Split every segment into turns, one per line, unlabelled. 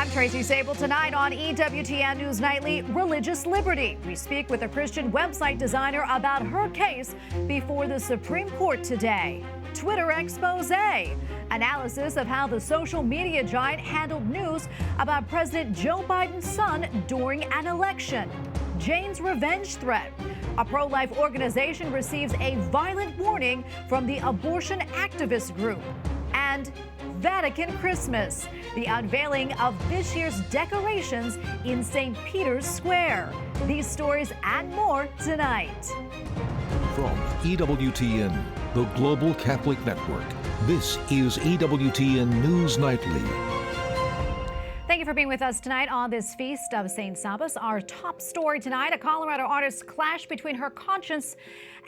I'm Tracy Sabol. Tonight on EWTN News Nightly, religious liberty. We speak with a Christian website designer about her case before the Supreme Court today. Twitter expose, analysis of how the social media giant handled news about President Joe Biden's son during an election. Jane's revenge threat. A pro-life organization receives a violent warning from the abortion activist group. And Vatican Christmas, the unveiling of this year's decorations in St. Peter's Square. These stories and more tonight.
From EWTN, the Global Catholic Network, this is EWTN News Nightly.
Thank you for being with us tonight on this feast of St. Sabas. Our top story tonight, a Colorado artist's clash between her conscience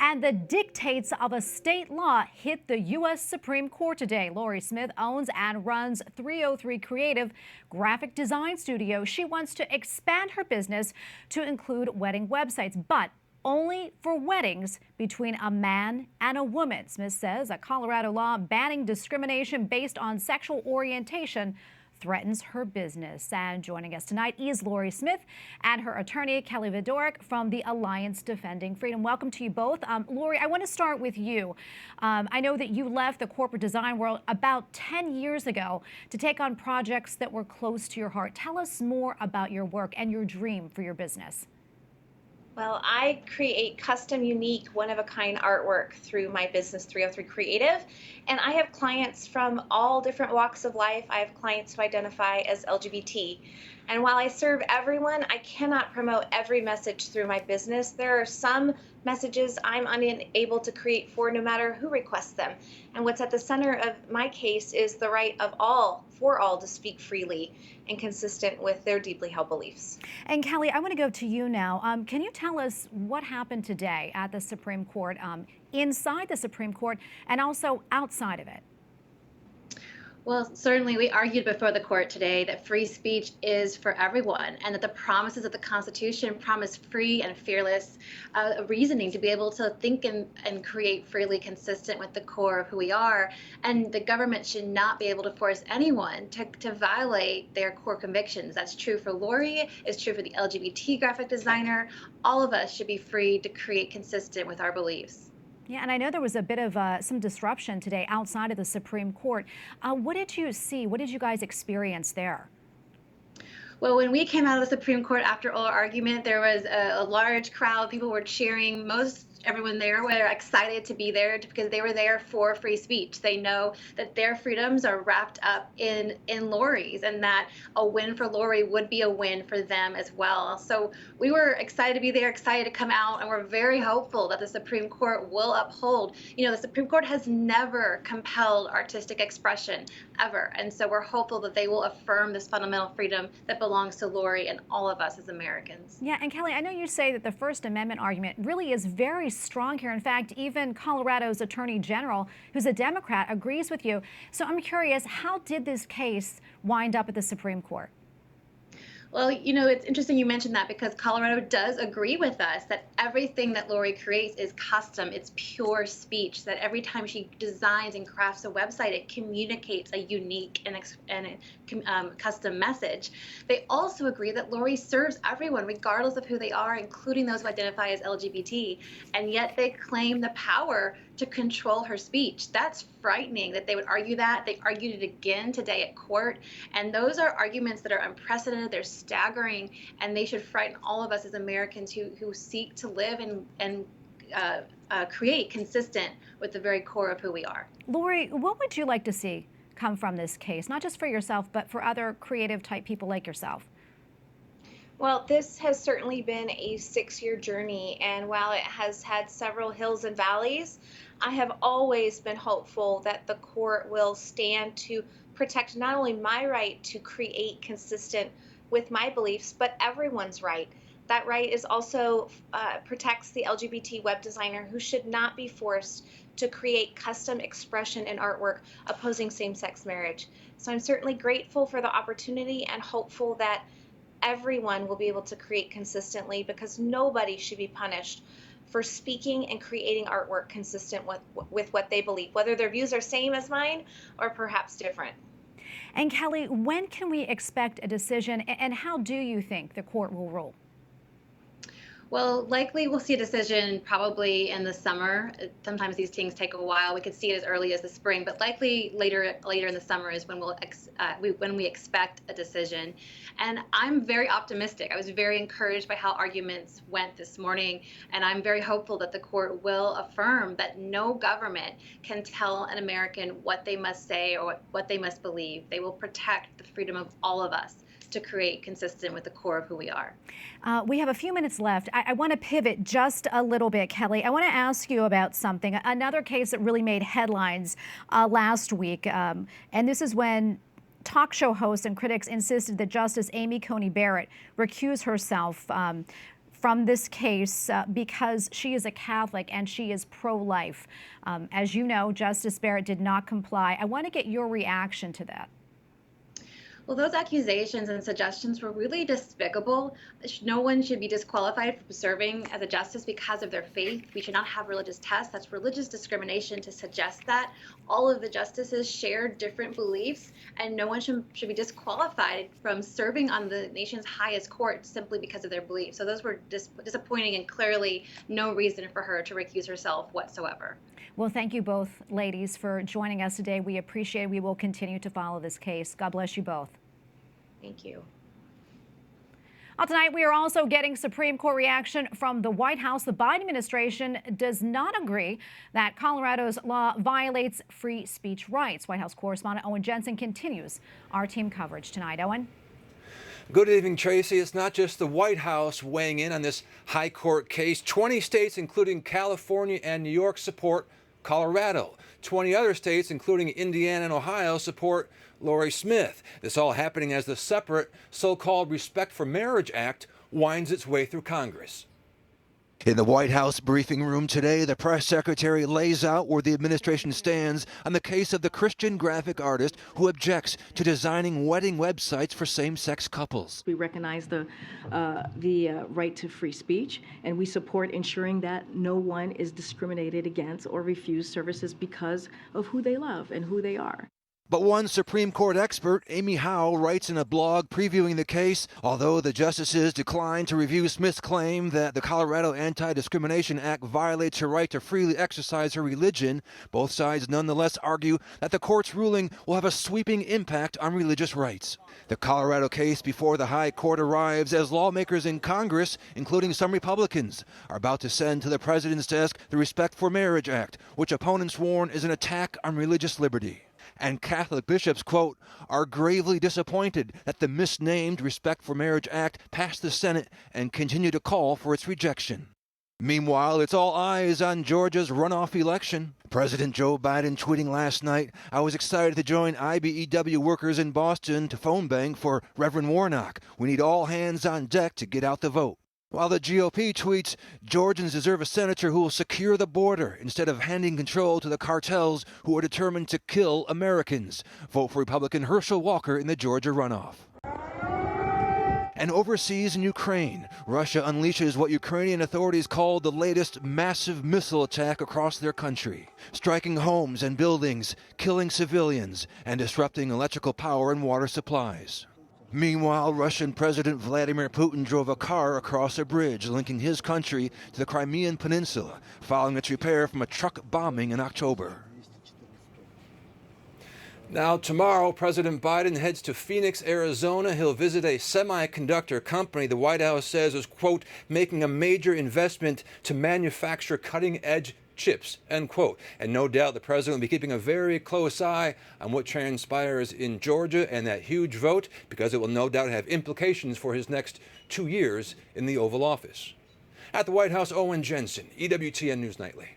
and the dictates of a state law hit the U.S. Supreme Court today. Lori Smith owns and runs 303 Creative graphic design studio. She wants to expand her business to include wedding websites, but only for weddings between a man and a woman. Smith says a Colorado law banning discrimination based on sexual orientation threatens her business. And joining us tonight is Lori Smith and her attorney, Kelly Vidoric from the Alliance Defending Freedom. Welcome to you both. Lori, I want to start with you. I know that you left the corporate design world about 10 years ago to take on projects that were close to your heart. Tell us more about your work and your dream for your business.
Well, I create custom, unique, one-of-a-kind artwork through my business, 303 Creative, and I have clients from all different walks of life. I have clients who identify as LGBT. And while I serve everyone, I cannot promote every message through my business. There are some messages I'm unable to create for no matter who requests them. And what's at the center of my case is the right of all, for all, to speak freely and consistent with their deeply held beliefs.
And Kelly, I want to go to you now. Can you tell us what happened today at the Supreme Court, inside the Supreme Court and also outside of it?
Well, certainly we argued before the court today that free speech is for everyone and that the promises of the Constitution promise free and fearless reasoning to be able to think and create freely consistent with the core of who we are. And the government should not be able to force anyone to violate their core convictions. That's true for Lori, it's true for the LGBT graphic designer. All of us should be free to create consistent with our beliefs.
Yeah, and I know there was a bit of some disruption today outside of the Supreme Court. What did you see? What did you guys experience there?
Well, when we came out of the Supreme Court after oral argument, there was a large crowd. People were cheering. Everyone there were excited to be there because they were there for free speech. They know that their freedoms are wrapped up in Lori's, and that a win for Lori would be a win for them as well. So we were excited to be there, excited to come out, and we're very hopeful that the Supreme Court will uphold. You know, the Supreme Court has never compelled artistic expression, ever. And so we're hopeful that they will affirm this fundamental freedom that belongs to Lori and all of us as Americans.
Yeah, and Kelly, I know you say that the First Amendment argument really is very strong here. In fact, even Colorado's Attorney General, who's a Democrat, agrees with you. So I'm curious, how did this case wind up at the Supreme Court?
Well, you know, it's interesting you mentioned that because Colorado does agree with us that everything that Lori creates is custom. It's pure speech, that every time she designs and crafts a website, it communicates a unique and custom message. They also agree that Lori serves everyone, regardless of who they are, including those who identify as LGBT, and yet they claim the power to control her speech. That's frightening that they would argue that. They argued it again today at court, and those are arguments that are unprecedented, they're staggering, and they should frighten all of us as Americans who seek to live and create consistent with the very core of who we are.
Lori, what would you like to see come from this case, not just for yourself, but for other creative type people like yourself?
Well, this has certainly been a 6-year journey, and while it has had several hills and valleys, I have always been hopeful that the court will stand to protect not only my right to create consistent with my beliefs, but everyone's right. That right is also protects the LGBT web designer who should not be forced to create custom expression and artwork opposing same-sex marriage. So I'm certainly grateful for the opportunity and hopeful that everyone will be able to create consistently, because nobody should be punished for speaking and creating artwork consistent with what they believe, whether their views are same as mine or perhaps different.
And Kelly, when can we expect a decision, and how do you think the court will rule?
Well, likely we'll see a decision probably in the summer. Sometimes these things take a while. We could see it as early as the spring, but likely later in the summer is when when we expect a decision. And I'm very optimistic. I was very encouraged by how arguments went this morning, and I'm very hopeful that the court will affirm that no government can tell an American what they must say or what they must believe. They will protect the freedom of all of us to create consistent with the core of who we are.
We have a few minutes left. I want to pivot just a little bit, Kelly. I want to ask you about something. Another case that really made headlines last week, and this is when talk show hosts and critics insisted that Justice Amy Coney Barrett recuse herself from this case because she is a Catholic and she is pro-life. As you know, Justice Barrett did not comply. I want to get your reaction to that.
Well, those accusations and suggestions were really despicable. No one should be disqualified from serving as a justice because of their faith. We should not have religious tests. That's religious discrimination to suggest that. All of the justices share different beliefs, and no one should be disqualified from serving on the nation's highest court simply because of their beliefs. So those were disappointing, and clearly no reason for her to recuse herself whatsoever.
Well, thank you both, ladies, for joining us today. We appreciate it. We will continue to follow this case. God bless you both.
Thank you.
Well, tonight we are also getting Supreme Court reaction from the White House. The Biden administration does not agree that Colorado's law violates free speech rights. White House correspondent Owen Jensen continues our team coverage tonight. Owen?
Good evening, Tracy. It's not just the White House weighing in on this high court case. 20 states, including California and New York, support Colorado. 20 other states, including Indiana and Ohio, support Lori Smith. This all happening as the separate so-called Respect for Marriage Act winds its way through Congress.
In the White House briefing room today, the press secretary lays out where the administration stands on the case of the Christian graphic artist who objects to designing wedding websites for same-sex couples.
We recognize the right to free speech, and we support ensuring that no one is discriminated against or refused services because of who they love and who they are.
But one Supreme Court expert, Amy Howe, writes in a blog previewing the case, although the justices declined to review Smith's claim that the Colorado Anti-Discrimination Act violates her right to freely exercise her religion, both sides nonetheless argue that the court's ruling will have a sweeping impact on religious rights. The Colorado case before the High Court arrives as lawmakers in Congress, including some Republicans, are about to send to the president's desk the Respect for Marriage Act, which opponents warn is an attack on religious liberty. And Catholic bishops, quote, are gravely disappointed that the misnamed Respect for Marriage Act passed the Senate and continue to call for its rejection. Meanwhile, it's all eyes on Georgia's runoff election. President Joe Biden tweeting last night, I was excited to join IBEW workers in Boston to phone bank for Reverend Warnock. We need all hands on deck to get out the vote. While the GOP tweets, Georgians deserve a senator who will secure the border instead of handing control to the cartels who are determined to kill Americans. Vote for Republican Herschel Walker in the Georgia runoff. And overseas in Ukraine, Russia unleashes what Ukrainian authorities call the latest massive missile attack across their country, striking homes and buildings, killing civilians, and disrupting electrical power and water supplies. Meanwhile, Russian President Vladimir Putin drove a car across a bridge linking his country to the Crimean Peninsula, following its repair from a truck bombing in October.
Now, tomorrow, President Biden heads to Phoenix, Arizona. He'll visit a semiconductor company the White House says is, quote, making a major investment to manufacture cutting-edge chips, end quote. And no doubt the president will be keeping a very close eye on what transpires in Georgia and that huge vote, because it will no doubt have implications for his next 2 years in the Oval Office. At the White House, Owen Jensen, EWTN News Nightly.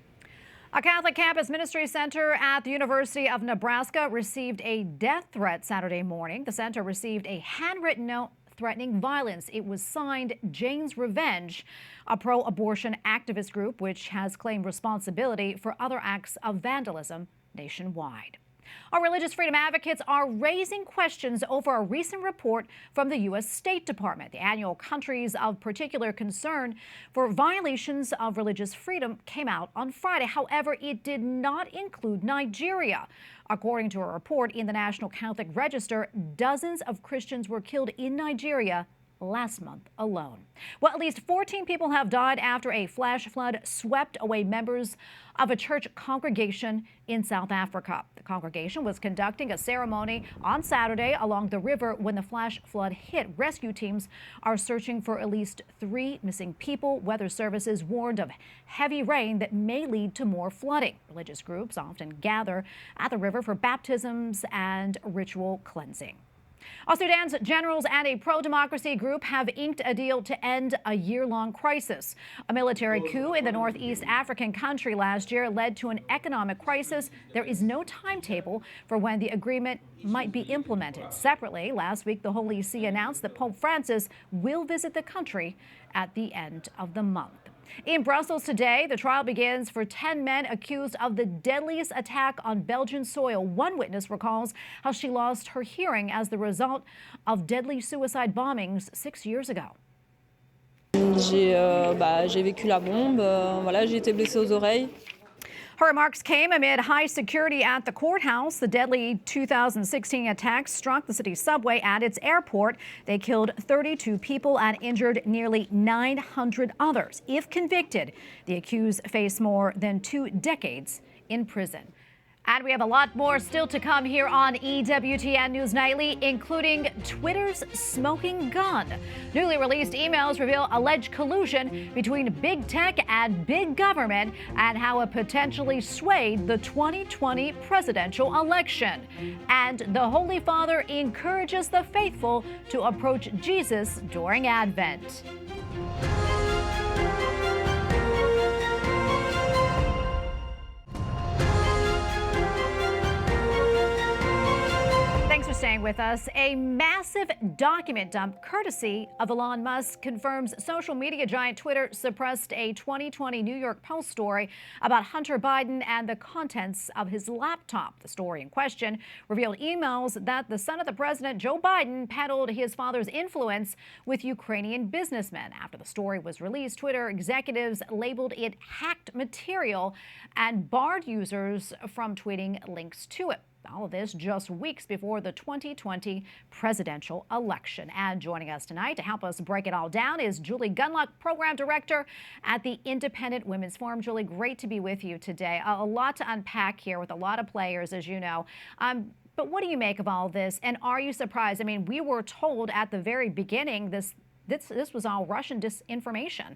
A Catholic campus ministry center at the University of Nebraska received a death threat Saturday morning. The center received a handwritten note threatening violence. It was signed Jane's Revenge, a pro-abortion activist group which has claimed responsibility for other acts of vandalism nationwide. Our religious freedom advocates are raising questions over a recent report from the U.S. State Department. The annual countries of particular concern for violations of religious freedom came out on Friday. However, it did not include Nigeria. According to a report in the National Catholic Register, dozens of Christians were killed in Nigeria last month alone. Well, at least 14 people have died after a flash flood swept away members of a church congregation in South Africa. The congregation was conducting a ceremony on Saturday along the river when the flash flood hit. Rescue teams are searching for at least 3 missing people. Weather services warned of heavy rain that may lead to more flooding. Religious groups often gather at the river for baptisms and ritual cleansing. Sudan's generals and a pro-democracy group have inked a deal to end a year-long crisis. A military coup in the northeast African country last year led to an economic crisis. There is no timetable for when the agreement might be implemented. Separately, last week, the Holy See announced that Pope Francis will visit the country at the end of the month. In Brussels today, the trial begins for 10 men accused of the deadliest attack on Belgian soil. One witness recalls how she lost her hearing as the result of deadly suicide bombings 6 years ago.
J'ai vécu la bombe, voilà, j'ai été blessée aux oreilles.
Her remarks came amid high security at the courthouse. The deadly 2016 attacks struck the city's subway and its airport. They killed 32 people and injured nearly 900 others. If convicted, the accused face more than 2 decades in prison. And we have a lot more still to come here on EWTN News Nightly, including Twitter's smoking gun. Newly released emails reveal alleged collusion between big tech and big government and how it potentially swayed the 2020 presidential election. And the Holy Father encourages the faithful to approach Jesus during Advent. Thanks for staying with us. A massive document dump courtesy of Elon Musk confirms social media giant Twitter suppressed a 2020 New York Post story about Hunter Biden and the contents of his laptop. The story in question revealed emails that the son of the president, Joe Biden, peddled his father's influence with Ukrainian businessmen. After the story was released, Twitter executives labeled it hacked material and barred users from tweeting links to it. All of this just weeks before the 2020 presidential election. And joining us tonight to help us break it all down is Julie Gunlock, Program Director at the Independent Women's Forum. Julie, great to be with you today. A lot to unpack here with a lot of players, as you know. But what do you make of all this? And are you surprised? I mean, we were told at the very beginning this was all Russian disinformation.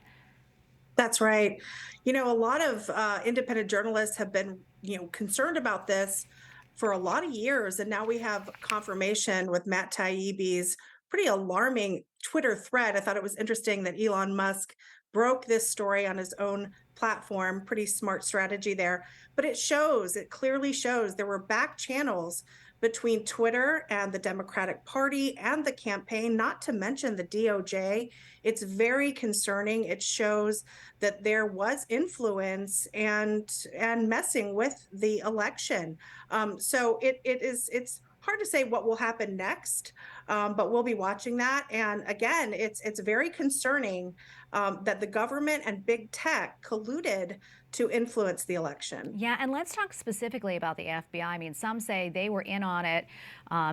That's right. You know, a lot of independent journalists have been, concerned about this for a lot of years. And now we have confirmation with Matt Taibbi's pretty alarming Twitter thread. I thought it was interesting that Elon Musk broke this story on his own platform. Pretty smart strategy there. But it clearly shows there were back channels between Twitter and the Democratic Party and the campaign, not to mention the DOJ. It's very concerning. It shows that there was influence and messing with the election. So it's hard to say what will happen next, but we'll be watching that. And again, it's very concerning that the government and big tech colluded to influence the election.
Yeah, and let's talk specifically about the FBI. I mean, some say they were in on it,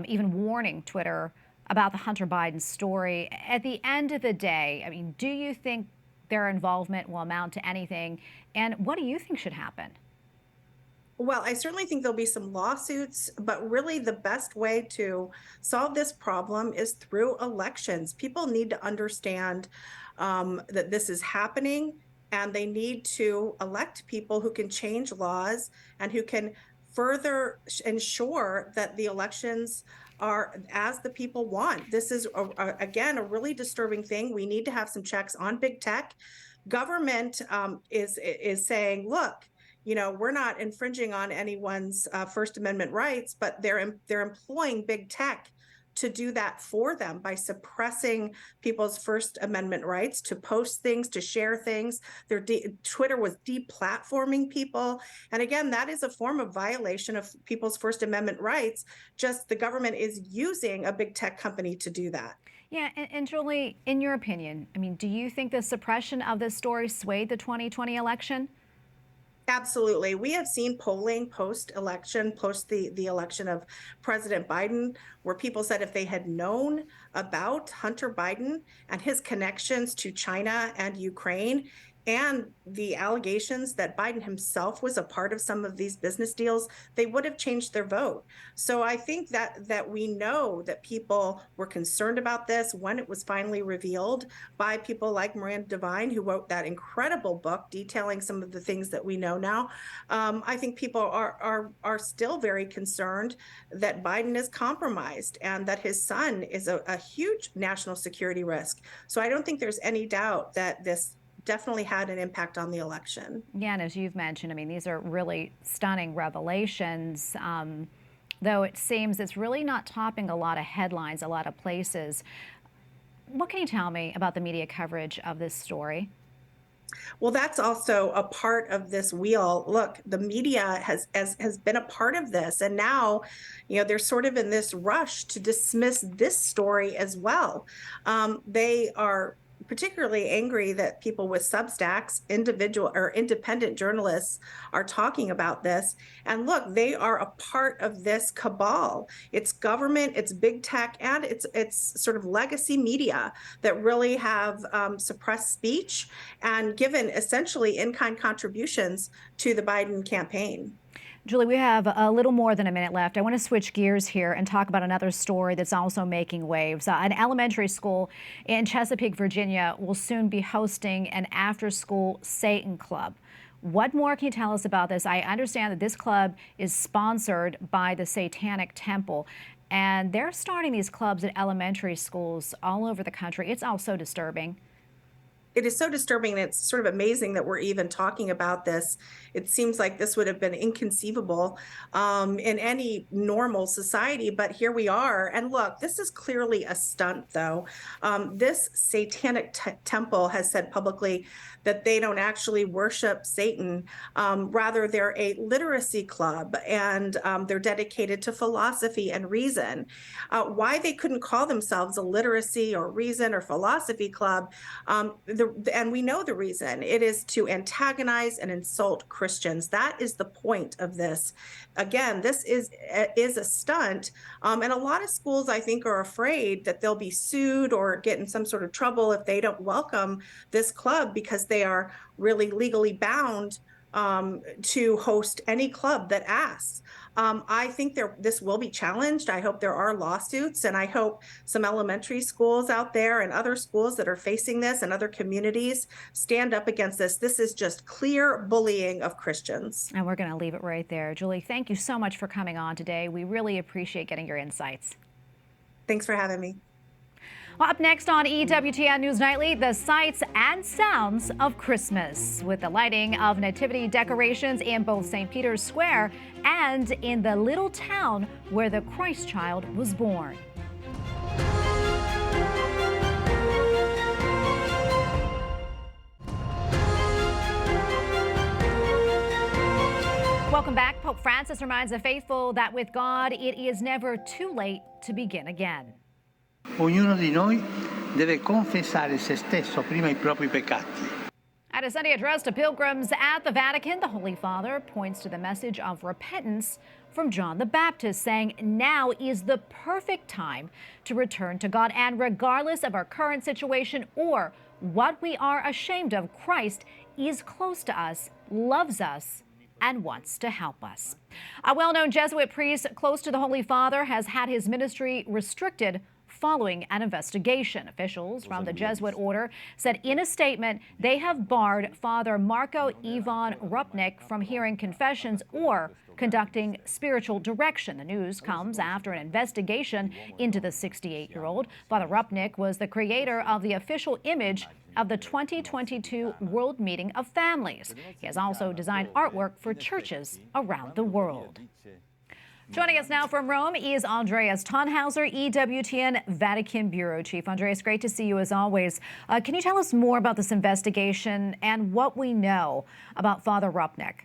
even warning Twitter about the Hunter Biden story. At the end of the day, I mean, do you think their involvement will amount to anything? And what do you think should happen?
Well, I certainly think there'll be some lawsuits, but really the best way to solve this problem is through elections. People need to understand that this is happening, and they need to elect people who can change laws and who can further ensure that the elections are as the people want. This is, again, a really disturbing thing. We need to have some checks on big tech. Government is saying, look, we're not infringing on anyone's First Amendment rights, but they're employing big tech to do that for them by suppressing people's First Amendment rights to post things, to share things. Twitter was deplatforming people. And again, that is a form of violation of people's First Amendment rights. Just the government is using a big tech company to do that.
Yeah, and Julie, in your opinion, I mean, do you think the suppression of this story swayed the 2020 election?
Absolutely. We have seen polling post-election, post the election of President Biden, where people said if they had known about Hunter Biden and his connections to China and Ukraine, and the allegations that Biden himself was a part of some of these business deals, they would have changed their vote. So I think that we know that people were concerned about this when it was finally revealed by people like Miranda Devine, who wrote that incredible book detailing some of the things that we know now. I think people are still very concerned that Biden is compromised and that his son is a huge national security risk. So I don't think there's any doubt that this definitely had an impact on the election.
Yeah, and as you've mentioned, I mean, these are really stunning revelations, though it seems it's really not topping a lot of headlines, a lot of places. What can you tell me about the media coverage of this story?
Well, that's also a part of this wheel. Look, the media has been a part of this, and now, they're sort of in this rush to dismiss this story as well. They are particularly angry that people with Substacks, individual or independent journalists, are talking about this. And look, they are a part of this cabal. It's government, it's big tech, and it's sort of legacy media that really have suppressed speech and given essentially in-kind contributions to the Biden campaign.
Julie, we have a little more than a minute left. I want to switch gears here and talk about another story that's also making waves. An elementary school in Chesapeake, Virginia will soon be hosting an after-school Satan club. What more can you tell us about this? I understand that this club is sponsored by the Satanic Temple, and they're starting these clubs at elementary schools all over the country. It's all so disturbing.
It is so disturbing, and it's sort of amazing that we're even talking about this. It seems like this would have been inconceivable in any normal society, but here we are. And look, this is clearly a stunt, though. This Satanic Temple has said publicly that they don't actually worship Satan. Rather, they're a literacy club, and they're dedicated to philosophy and reason. Why they couldn't call themselves a literacy or reason or philosophy club, and we know the reason. It is to antagonize and insult Christians. That is the point of this. Again, this is a stunt, and a lot of schools, I think, are afraid that they'll be sued or get in some sort of trouble if they don't welcome this club, because they are really legally bound to host any club that asks. I think this will be challenged. I hope there are lawsuits, and I hope some elementary schools out there and other schools that are facing this and other communities stand up against this. This is just clear bullying of Christians.
And we're going to leave it right there. Julie, thank you so much for coming on today. We really appreciate getting your insights.
Thanks for having me.
Well, up next on EWTN News Nightly, the sights and sounds of Christmas, with the lighting of nativity decorations in both St. Peter's Square and in the little town where the Christ child was born. Welcome back. Pope Francis reminds the faithful that with God, it is never too late to begin again.
Ognuno di noi deve confessare se stesso prima I propri peccati.
At a Sunday address to pilgrims at the Vatican, the Holy Father points to the message of repentance from John the Baptist, saying now is the perfect time to return to God. And regardless of our current situation or what we are ashamed of, Christ is close to us, loves us, and wants to help us. A well-known Jesuit priest close to the Holy Father has had his ministry restricted following an investigation. Officials from the Jesuit order said in a statement they have barred Father Marco Ivan Rupnik from hearing confessions or conducting spiritual direction. The news comes after an investigation into the 68-year-old. Father Rupnik was the creator of the official image of the 2022 World Meeting of Families. He has also designed artwork for churches around the world. Joining us now from Rome is Andreas Tannhauser, EWTN Vatican Bureau Chief. Andreas, great to see you as always. Can you tell us more about this investigation and what we know about Father Rupnik?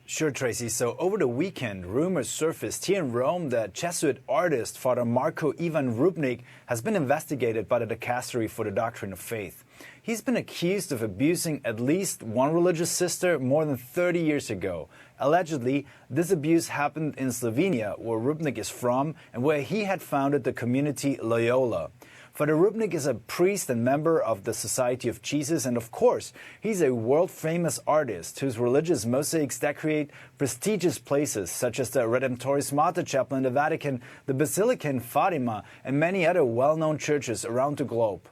Sure, Tracy. So over the weekend, rumors surfaced here in Rome that Jesuit artist Father Marco Ivan Rupnik has been investigated by the Dicastery for the Doctrine of Faith. He's been accused of abusing at least one religious sister more than 30 years ago. Allegedly, this abuse happened in Slovenia, where Rupnik is from, and where he had founded the community Loyola. Father Rupnik is a priest and member of the Society of Jesus, and of course, he's a world-famous artist whose religious mosaics decorate prestigious places such as the Redemptoris Mater Chapel in the Vatican, the Basilica in Fatima, and many other well-known churches around the globe.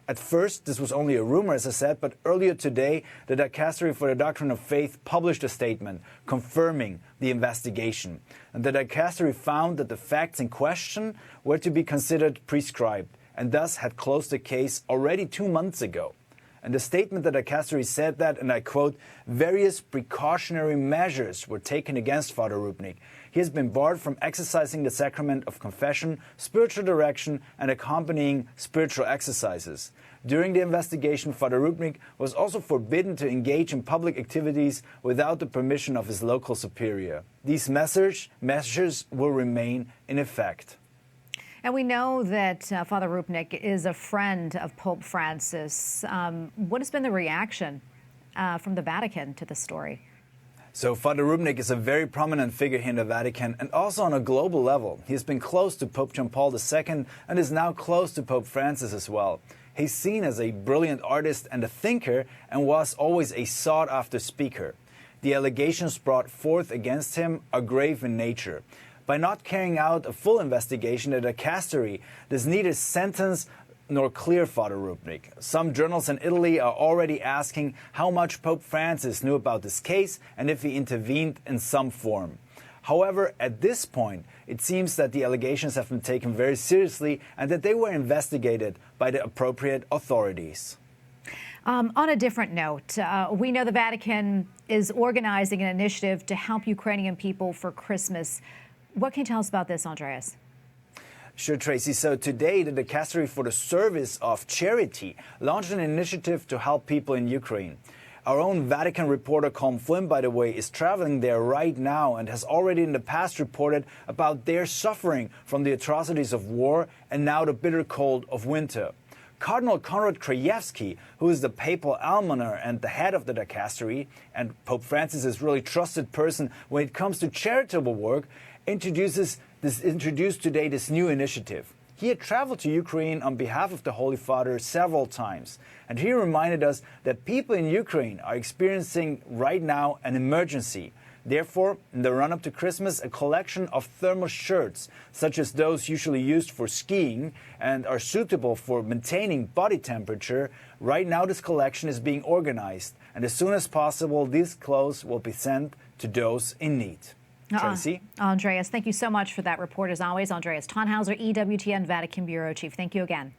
At first, this was only a rumor, as I said, but earlier today, the Dicastery for the Doctrine of Faith published a statement confirming the investigation. And the Dicastery found that the facts in question were to be considered prescribed, and thus had closed the case already 2 months ago. And the statement that the Dicastery said that, and I quote, various precautionary measures were taken against Father Rupnik. He has been barred from exercising the sacrament of confession, spiritual direction, and accompanying spiritual exercises. During the investigation, Father Rupnik was also forbidden to engage in public activities without the permission of his local superior. These measures will remain in effect.
And we know that Father Rupnik is a friend of Pope Francis. What has been the reaction from the Vatican to this story?
So Father Rupnik is a very prominent figure here in the Vatican and also on a global level. He has been close to Pope John Paul II and is now close to Pope Francis as well. He's seen as a brilliant artist and a thinker and was always a sought-after speaker. The allegations brought forth against him are grave in nature. By not carrying out a full investigation, the Dicastery does neither sentence nor clear Father Rupnik. Some journals in Italy are already asking how much Pope Francis knew about this case and if he intervened in some form. However, at this point, it seems that the allegations have been taken very seriously and that they were investigated by the appropriate authorities.
On a different note, we know the Vatican is organizing an initiative to help Ukrainian people for Christmas. What can you tell us about this, Andreas?
Sure, Tracy. So today, the Dicastery for the Service of Charity launched an initiative to help people in Ukraine. Our own Vatican reporter, Colm Flynn, by the way, is traveling there right now and has already in the past reported about their suffering from the atrocities of war and now the bitter cold of winter. Cardinal Konrad Krajewski, who is the papal almoner and the head of the Dicastery, and Pope Francis' really trusted person when it comes to charitable work, introduced today this new initiative. He had traveled to Ukraine on behalf of the Holy Father several times, and he reminded us that people in Ukraine are experiencing right now an emergency. Therefore, in the run-up to Christmas, a collection of thermal shirts, such as those usually used for skiing and are suitable for maintaining body temperature, right now this collection is being organized, and as soon as possible, these clothes will be sent to those in need. Tracy?
Andreas, thank you so much for that report, as always. Andreas Tannhauser, EWTN Vatican Bureau Chief. Thank you again.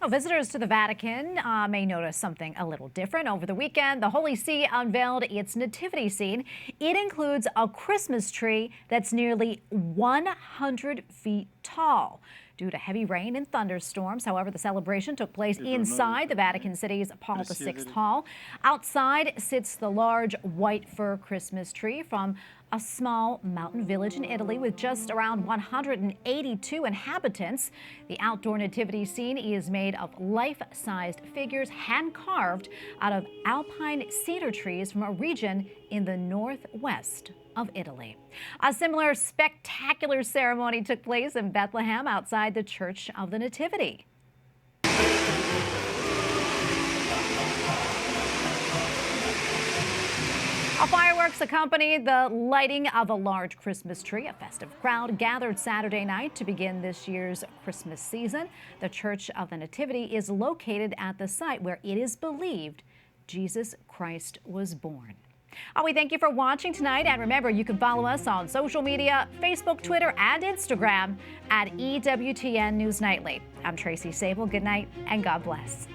Well, visitors to the Vatican may notice something a little different. Over the weekend, the Holy See unveiled its nativity scene. It includes a Christmas tree that's nearly 100 feet tall. Due to heavy rain and thunderstorms, however, the celebration took place inside the Vatican City's Paul VI Hall. Outside sits the large white fir Christmas tree from a small mountain village in Italy with just around 182 inhabitants. The outdoor nativity scene is made of life-sized figures hand-carved out of alpine cedar trees from a region in the northwest of Italy. A similar spectacular ceremony took place in Bethlehem outside the Church of the Nativity. Fireworks accompanied the lighting of a large Christmas tree. A festive crowd gathered Saturday night to begin this year's Christmas season. The Church of the Nativity is located at the site where it is believed Jesus Christ was born. We thank you for watching tonight, and remember, you can follow us on social media, Facebook, Twitter, and Instagram at EWTN News Nightly. I'm Tracy Sabol. Good night, and God bless.